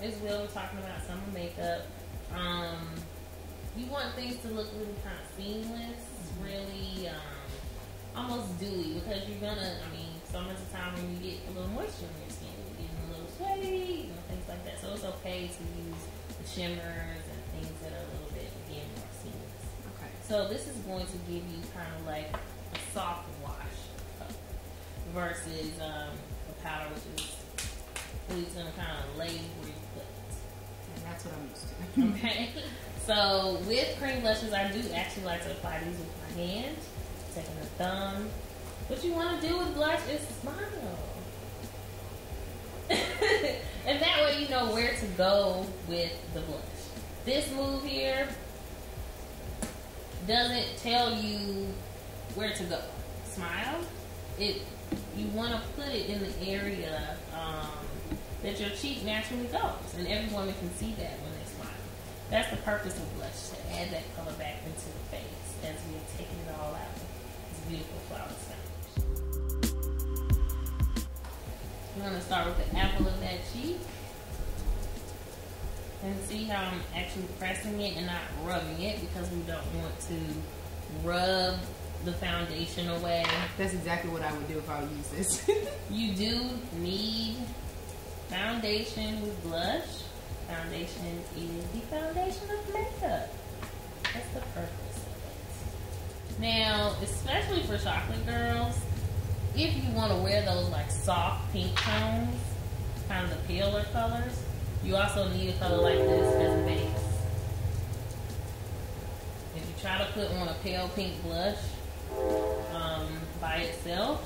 as well, we're talking about summer makeup. You want things to look really kind of seamless, really almost dewy, because you're gonna, I mean, summer's a time when you get a little moisture in your skin. You're getting a little sweaty, you know, things like that. So it's okay to use the shimmers and things that are a little bit, again, more seamless. Okay. So this is going to give you kind of like a soft wash versus a powder, which is really going to kind of lay where you put it. And that's what I'm used to. Okay. So with cream blushes, I do actually like to apply these with my hand, taking the thumb. What you want to do with blush is smile. And that way you know where to go with the blush. This move here doesn't tell you where to go. Smile. You want to put it in the area that your cheek naturally goes, and every woman can see that when they smile. That's the purpose of blush, to add that color back into the face as we are taking it all out. It's beautiful flawless foundation. I'm going to start with the apple of that cheek. And see how I'm actually pressing it and not rubbing it, because we don't want to rub the foundation away. That's exactly what I would do if I would use this. You do need foundation with blush. Foundation is the foundation of makeup. That's the purpose of it. Now, especially for chocolate girls, if you want to wear those like soft pink tones, kind of the paler colors, you also need a color like this as a base. If you try to put on a pale pink blush by itself,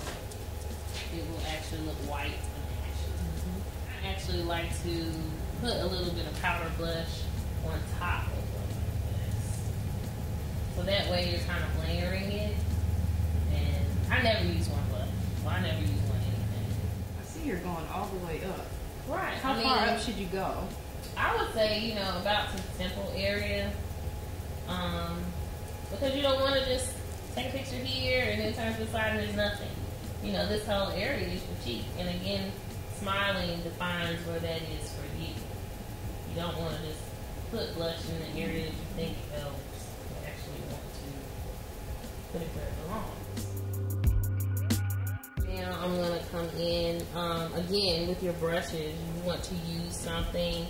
it will actually look white and ashy. I actually like to put a little bit of powder blush on top of one like this. So that way you're kind of layering it. And I never use one blush. Well, I never use one anything. I see you're going all the way up. Right. How far up should you go? I would say, you know, about to the temple area. Because you don't want to just take a picture here and then turn to the side and there's nothing. You know, this whole area is your cheek. And again, smiling defines where that is for you. You don't want to just put blush in the area that you think it helps. You actually want to put it where it belongs. Now I'm going to come in, again, with your brushes. You want to use something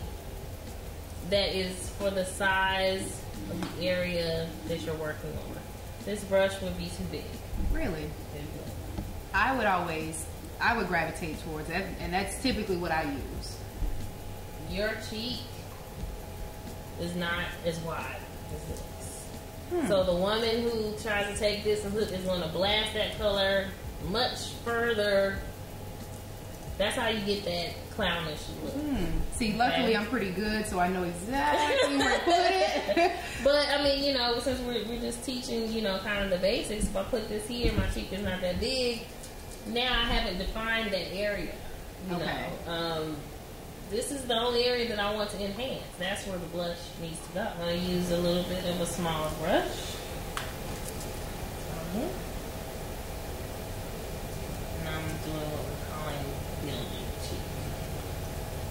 that is for the size of the area that you're working on. This brush would be too big. Really? I would gravitate towards that, and that's typically what I use. Your cheek is not as wide as this. So the woman who tries to take this and is going to blast that color much further. That's how you get that clownish look. See, luckily I'm pretty good, so I know exactly where to put it. But I mean, you know, since we're just teaching, you know, kind of the basics. If I put this here, my cheek is not that big. Now I haven't defined that area. You know, this is the only area that I want to enhance. That's where the blush needs to go. I'm going to use a little bit of a smaller brush. And I'm doing what we're calling building cheek.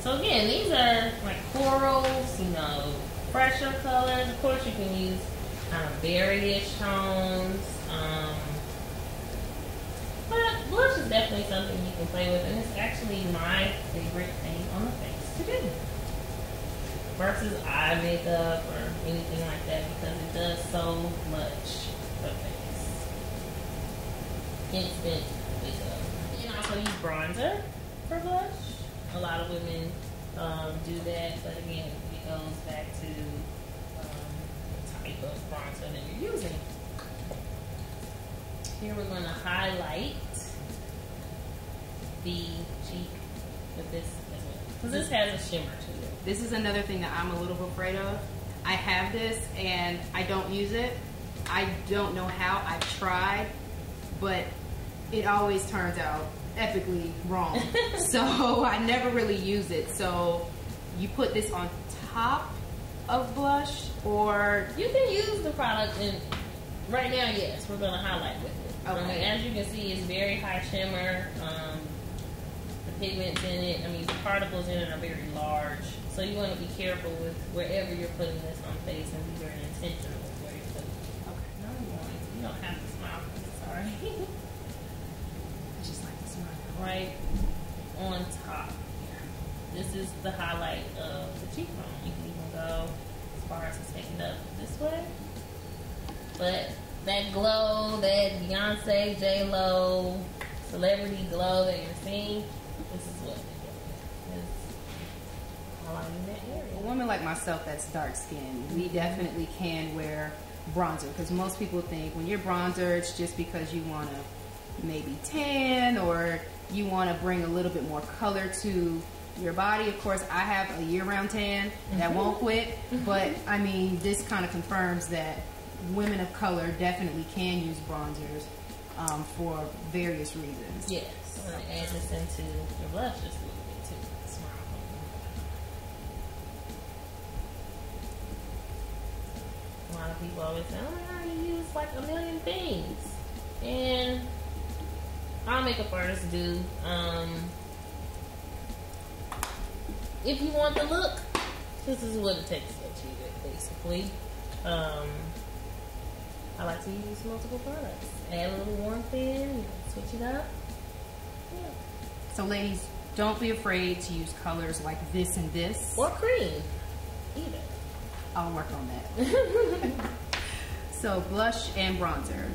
So again, these are like corals, you know, fresher colors. Of course, you can use kind of berryish tones. But blush is definitely something you can play with, and it's actually my favorite thing on the face to do. Versus eye makeup or anything like that, because it does so much for the face. Instant makeup. You can also use bronzer for blush. A lot of women do that, but again, it goes back to the type of bronzer that you're using. Here we're going to highlight the cheek with this as well, because this has a shimmer to it. This is another thing that I'm a little afraid of. I have this and I don't use it. I don't know how. I've tried, but it always turns out epically wrong. So I never really use it. So you put this on top of blush, or you can use the product in. Right now, yes, we're going to highlight with it. Okay. As you can see, it's very high shimmer. The pigments in it, I mean, the particles in it are very large. So you want to be careful with wherever you're putting this on face and be very intentional with where you're putting it. Okay. No, you don't have to smile. Sorry. I just like to smile. Right on top. This is the highlight of the cheekbone. You can even go as far as to take it up this way. But that glow, that Beyonce, J-Lo, celebrity glow that you're seeing, this is what it's highlighting that area. A woman like myself that's dark skinned, we definitely can wear bronzer, because most people think when you're bronzer, it's just because you want to maybe tan or you want to bring a little bit more color to your body. Of course, I have a year-round tan that won't quit, but I mean, this kind of confirms that women of color definitely can use bronzers for various reasons. Yes. I'm going to add this into your blush just a little bit too. Smile. A lot of people always say, oh my god, you use like a million things. And all makeup artists do. If you want the look, this is what it takes to achieve it, basically. I like to use multiple products. Add a little warmth in, switch it up. Yeah. So ladies, don't be afraid to use colors like this and this. Or cream, either. I'll work on that. So blush and bronzer.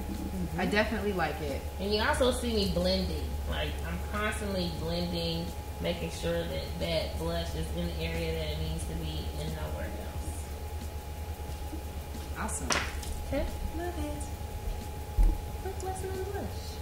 I definitely like it. And you also see me blending. Like, I'm constantly blending, making sure that that blush is in the area that it needs to be and nowhere else. Awesome. Okay? Love it. Quick lesson on blush.